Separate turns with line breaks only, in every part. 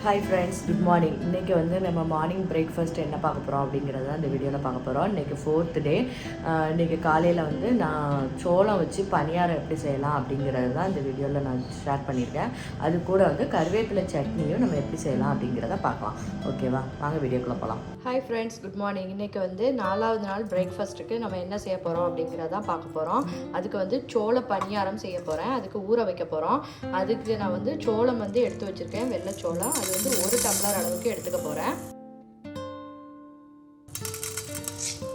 Hi friends, good morning. இன்றைக்கி வந்து நம்ம மார்னிங் பிரேக்ஃபாஸ்ட் என்ன பார்க்க போகிறோம் அப்படிங்கிறது தான் இந்த வீடியோவில் பார்க்க போகிறோம். இன்றைக்கி 4th டே. இன்றைக்கி காலையில் வந்து நான் சோளம் வச்சு பனியாரம் எப்படி செய்யலாம் அப்படிங்கிறது தான் இந்த வீடியோவில் நான் ஷேர் பண்ணியிருக்கேன். அது கூட வந்து கருவேப்பிலை சட்னியும் நம்ம எப்படி செய்யலாம் அப்படிங்கிறத பார்க்கலாம். ஓகேவா, வாங்க வீடியோக்குள்ளே போகலாம். Hi friends, good morning. இன்றைக்கி வந்து 4வது நாள் பிரேக்ஃபாஸ்ட்டுக்கு நம்ம என்ன செய்ய போகிறோம் அப்படிங்கிறதான் பார்க்க போகிறோம். அதுக்கு வந்து சோள பனியாரம் செய்ய போகிறேன். அதுக்கு ஊற வைக்க போகிறோம். அதுக்கு நான் வந்து சோளம் வந்து எடுத்து வச்சுருக்கேன், வெள்ளை சோளம். அது வந்து 1 டம்ளர் அளவுக்கு எடுத்துக்க போகிறேன்.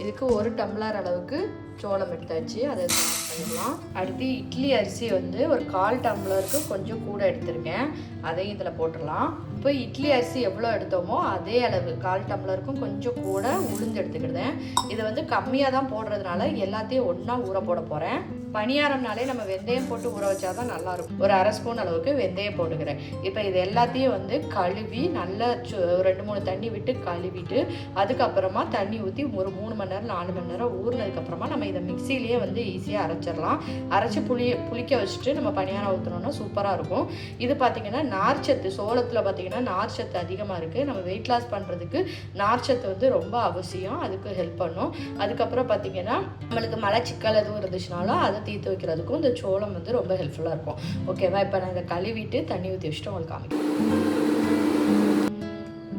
இதுக்கு 1 டம்ளர் அளவுக்கு சோளம் எடுத்தாச்சு, அதை பண்ணிடலாம். அடுத்து இட்லி அரிசி வந்து ஒரு 1/4 டம்ளருக்கு கொஞ்சம் கூட எடுத்திருக்கேன், அதையும் இதில் போட்டுடலாம். இப்போ இட்லி அரிசி எவ்வளோ எடுத்தோமோ அதே அளவு 1/4 டம்ளருக்கும் கொஞ்சம் கூட உளுந்து எடுத்துக்கிட்டேன். இதை வந்து கம்மியாக தான் போடுறதுனால எல்லாத்தையும் ஒன்றா ஊற போட போகிறேன். பனியாரம்னாலே நம்ம வெந்தயம் போட்டு ஊற வச்சா தான் நல்லாயிருக்கும். ஒரு 1/2 ஸ்பூன் அளவுக்கு வெந்தயம் போட்டுக்கிறேன். இப்போ இது எல்லாத்தையும் வந்து கழுவி நல்லா 2-3 தண்ணி விட்டு கழுவிட்டு அதுக்கப்புறமா தண்ணி ஊற்றி ஒரு 3 மணி நேரம் 4 மணி நேரம் ஊறினதுக்கப்புறமா நம்ம இதை மிக்சிலேயே வந்து ஈஸியாக அரைச்சிடலாம். அரைச்சி புளிக்க வச்சுட்டு நம்ம பனியாரம் ஊற்றினோன்னா சூப்பராக இருக்கும். இது பார்த்திங்கன்னா நார்ச்சத்து, சோளத்தில் பார்த்திங்கன்னா நார்ச்சத்து அதிகமாக இருக்குது. நம்ம வெயிட் லாஸ் பண்ணுறதுக்கு நார்ச்சத்து வந்து ரொம்ப அவசியம், அதுக்கு ஹெல்ப் பண்ணும். அதுக்கப்புறம் பார்த்திங்கன்னா நம்மளுக்கு மலச்சிக்கல் எதுவும் இருந்துச்சுனாலும் அதை தீர்த்து வைக்கிறதுக்கும் இந்த சோளம் வந்து ரொம்ப ஹெல்ப்ஃபுல்லாக இருக்கும். ஓகேவா, இப்போ நான் இதை கழுவிட்டு தண்ணி ஊற்றி வச்சுட்டு உங்களுக்கு காமிக்கிறேன்.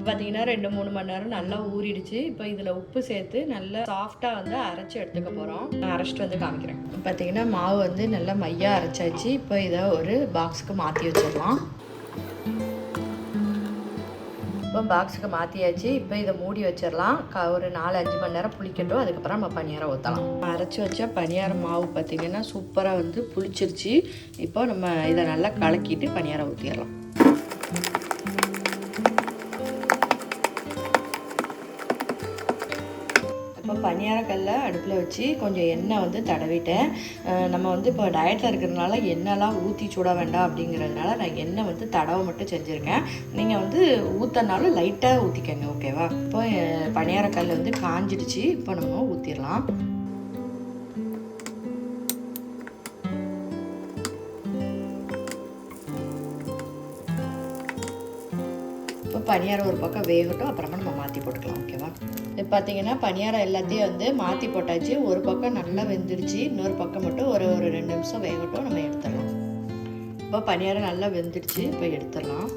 பார்த்தீங்கன்னா 2-3 மணி நேரம் நல்லா ஊறிடுச்சு. இப்போ இதில் உப்பு சேர்த்து நல்லா சாஃப்டாக வந்து அரைச்சி எடுத்துக்க போகிறோம். நான் அரைச்சிட்டு வந்து காமிக்கிறேன். பார்த்தீங்கன்னா மாவு வந்து நல்லா மையாக அரைச்சாச்சு. இப்போ இதை ஒரு பாக்ஸுக்கு மாற்றி வச்சிடலாம். இப்போ பாக்ஸுக்கு மாற்றியாச்சு. இப்போ இதை மூடி வச்சிடலாம். ஒரு 4-5 மணி நேரம் புளிக்கட்டும். அதுக்கப்புறம் நம்ம பனியாரம் ஊற்றலாம். அரைச்சி வச்ச பனியாரம் மாவு பார்த்திங்கன்னா சூப்பராக வந்து புளிச்சிருச்சு. இப்போ நம்ம இதை நல்லா கலக்கிட்டு பனியாரம் ஊற்றிடலாம். இப்போ பனியாரக்கல்ல அடுப்பில் வச்சு கொஞ்சம் எண்ணெய் வந்து தடவிட்டேன். நம்ம வந்து இப்போ டயட்டில் இருக்கிறதுனால எண்ணெய்லாம் ஊற்றி சுட வேண்டாம் அப்படிங்கிறதுனால நான் எண்ணெய் வந்து தடவை மட்டும் செஞ்சுருக்கேன். நீங்கள் வந்து ஊற்றினாலும் லைட்டாக ஊற்றிக்கங்க. ஓகேவா, இப்போ பனியாரக்கல் வந்து காஞ்சிடுச்சு. இப்போ நம்ம ஊற்றிடலாம். இப்போ பனியாரம் ஒரு பக்கம் வேகட்டும், அப்புறமா நம்ம மாற்றி போட்டுக்கலாம். ஓகேவா, இப்போ பார்த்தீங்கன்னா பனியாரம் எல்லாத்தையும் வந்து மாற்றி போட்டாச்சு. ஒரு பக்கம் நல்லா வெந்துடுச்சு, இன்னொரு பக்கம் மட்டும் ஒரு 2 நிமிஷம் வேகட்டும், நம்ம எடுத்துடலாம். இப்போ பனியாரம் நல்லா வெந்துடுச்சு, இப்போ எடுத்துடலாம்.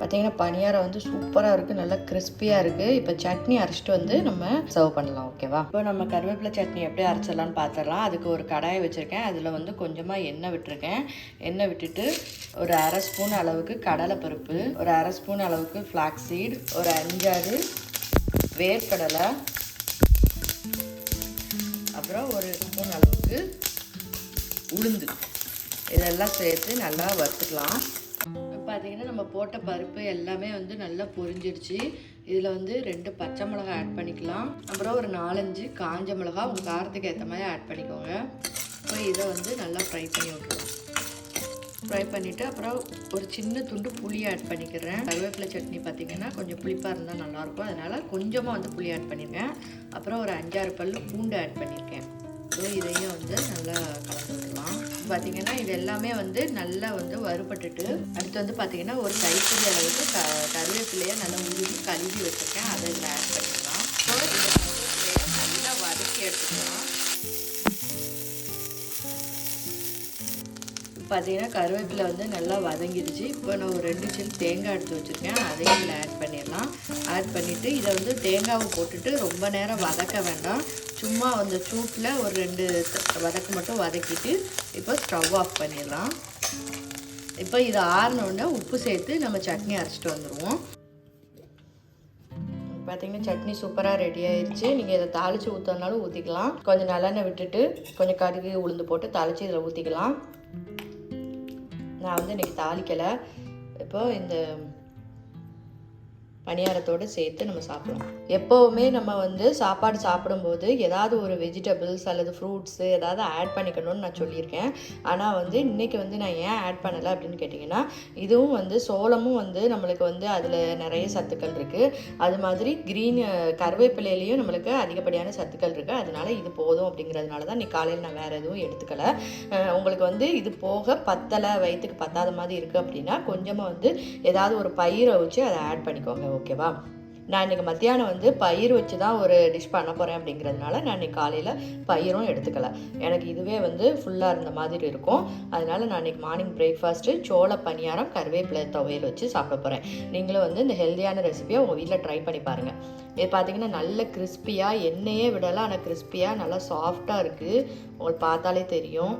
பார்த்தீங்கன்னா பனியாரம் வந்து சூப்பராக இருக்குது, நல்லா கிறிஸ்பியாக இருக்குது. இப்போ சட்னி அரைச்சிட்டு வந்து நம்ம சர்வ் பண்ணலாம். ஓகேவா, இப்போ நம்ம கருவேப்பிலை சட்னி எப்படி அரைச்சிடலான்னு பார்த்துடலாம். அதுக்கு ஒரு கடாயை வச்சுருக்கேன். அதில் வந்து கொஞ்சமாக எண்ணெய் விட்டுருக்கேன். எண்ணெய் விட்டுட்டு ஒரு 1/2 ஸ்பூன் அளவுக்கு கடலைப்பருப்பு, ஒரு 1/2 ஸ்பூன் அளவுக்கு ஃப்ளாக்ஸ் சீட், ஒரு 5-6 வேர்க்கடலை, அப்புறம் ஒரு ஸ்பூன் அளவுக்கு உளுந்து, இதெல்லாம் சேர்த்து நல்லா வறுத்துக்கலாம். பார்த்தீங்கன்னா நம்ம போட்ட பருப்பு எல்லாமே வந்து நல்லா பொரிஞ்சிடுச்சு. இதில் வந்து 2 பச்சை மிளகாய் ஆட் பண்ணிக்கலாம். அப்புறம் ஒரு 4-5 காஞ்ச மிளகா உங்கள் காரத்துக்கு ஏற்ற மாதிரி ஆட் பண்ணிக்கோங்க. இப்போ இதை வந்து நல்லா ஃப்ரை பண்ணி விட்டுருவோம். ஃப்ரை பண்ணிவிட்டு அப்புறம் ஒரு சின்ன துண்டு புளி ஆட் பண்ணிக்கிறேன். கருவேப்பிலை சட்னி பார்த்திங்கன்னா கொஞ்சம் புளிப்பாக இருந்தால் நல்லாயிருக்கும், அதனால் கொஞ்சமாக வந்து புளி ஆட் பண்ணியிருக்கேன். அப்புறம் ஒரு 5-6 பல்லு பூண்டு ஆட் பண்ணியிருக்கேன். ஸோ இதையும் வந்து நல்லா கலந்து விடலாம். பார்த்திங்கன்னா இது எல்லாமே வந்து நல்லா வந்து வறுபட்டுட்டு அடுத்து வந்து பார்த்திங்கன்னா ஒரு கைப்பிடி அளவுக்கு கருவேப்பிலையை நல்லா உருவி கழுவி வச்சுருக்கேன், அதை இதில் ஆட் பண்ணிக்கலாம். ஸோ இந்த கருவேப்பிலையை நல்லா வதக்கி எடுத்துக்கலாம். பார்த்திங்கன்னா கருவேப்பிலை வந்து நல்லா வதங்கிடுச்சு. இப்போ நான் ஒரு 2 சில் தேங்காய் எடுத்து வச்சுருக்கேன், அதையும் இதில் ஆட் பண்ணிடலாம். ஆட் பண்ணிவிட்டு இதை வந்து தேங்காவை போட்டுட்டு ரொம்ப நேரம் வதக்க வேண்டாம், சும்மா அந்த சூட்டில் ஒரு 2 வதக்கு மட்டும் வதக்கிட்டு இப்போ ஸ்டவ் ஆஃப் பண்ணிடலாம். இப்போ இதை ஆறினோடனே உப்பு சேர்த்து நம்ம சட்னி அரைச்சிட்டு வந்துடுவோம். பார்த்திங்கன்னா சட்னி சூப்பராக ரெடி ஆயிடுச்சு. நீங்கள் இதை தாளித்து ஊற்றினாலும் ஊற்றிக்கலாம். கொஞ்சம் நல்லெண்ணெய் விட்டுட்டு கொஞ்சம் கடுகு உளுந்து போட்டு தாளித்து இதில் ஊற்றிக்கலாம். நான் வந்து இன்றைக்கி தாளிக்கலை. இப்போது இந்த பணியாரத்தோடு சேர்த்து நம்ம சாப்பிடலாம். எப்போவுமே நம்ம வந்து சாப்பாடு சாப்பிடும்போது ஏதாவது ஒரு வெஜிடபிள்ஸ் அல்லது ஃப்ரூட்ஸு ஏதாவது ஆட் பண்ணிக்கணும்னு நான் சொல்லியிருக்கேன். ஆனால் வந்து இன்றைக்கி வந்து நான் ஏன் ஆட் பண்ணலை அப்படின்னு கேட்டிங்கன்னா, இதுவும் வந்து சோளமும் வந்து நம்மளுக்கு வந்து அதில் நிறைய சத்துக்கள் இருக்குது. அது மாதிரி கருவேப்பிலையிலையும் நம்மளுக்கு அதிகப்படியான சத்துக்கள் இருக்குது. அதனால இது போதும் அப்படிங்கிறதுனால தான் இன்னைக்கு காலையில் நான் வேறு எதுவும் எடுத்துக்கலை. உங்களுக்கு வந்து இது போக பத்தலை, வயிற்றுக்கு பத்தாத மாதிரி இருக்குது அப்படின்னா கொஞ்சமாக வந்து ஏதாவது ஒரு பயிரை வச்சு அதை ஆட் பண்ணிக்கோங்க. ஓகேவா? நான் இன்றைக்கி மத்தியானம் வந்து பயிர் வச்சு தான் ஒரு டிஷ் பண்ண போகிறேன் அப்படிங்கிறதுனால நான் இன்றைக்கி காலையில் பயிரும் எடுத்துக்கலை. எனக்கு இதுவே வந்து ஃபுல்லாக இருந்த மாதிரி இருக்கும். அதனால் நான் இன்றைக்கி மார்னிங் பிரேக்ஃபாஸ்ட்டு சோள பணியாரம் கருவேப்பிலை துவையல் வச்சு சாப்பிட போகிறேன். நீங்களும் வந்து இந்த ஹெல்த்தியான ரெசிபியை உங்கள் வீட்டில் ட்ரை பண்ணி பாருங்கள். இது பார்த்திங்கன்னா நல்ல கிறிஸ்பியாக, எண்ணெயே விடலாம், ஆனால் கிறிஸ்பியாக நல்லா சாஃப்டாக இருக்குது. உங்களுக்கு பார்த்தாலே தெரியும்.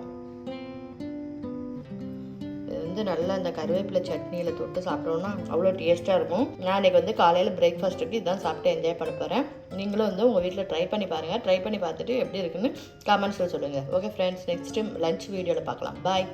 நல்லா இந்த கருவேப்பிலை சட்னியில் தொட்டு சாப்பிட்டோன்னா அவ்வளோ டேஸ்ட்டாக இருக்கும். நான் இன்றைக்கி வந்து காலையில் பிரேக்ஃபாஸ்ட்டுக்கு இதான் சாப்பிட்டு என்ஜாய் பண்ண போகிறேன். நீங்களும் வந்து உங்கள் வீட்டில் ட்ரை பண்ணி பாருங்கள். ட்ரை பண்ணி பார்த்துட்டு எப்படி இருக்குன்னு கமெண்ட்ஸில் சொல்லுங்கள். ஓகே ஃப்ரெண்ட்ஸ், நெக்ஸ்ட்டு லஞ்ச் வீடியோவில் பார்க்கலாம். பாய்.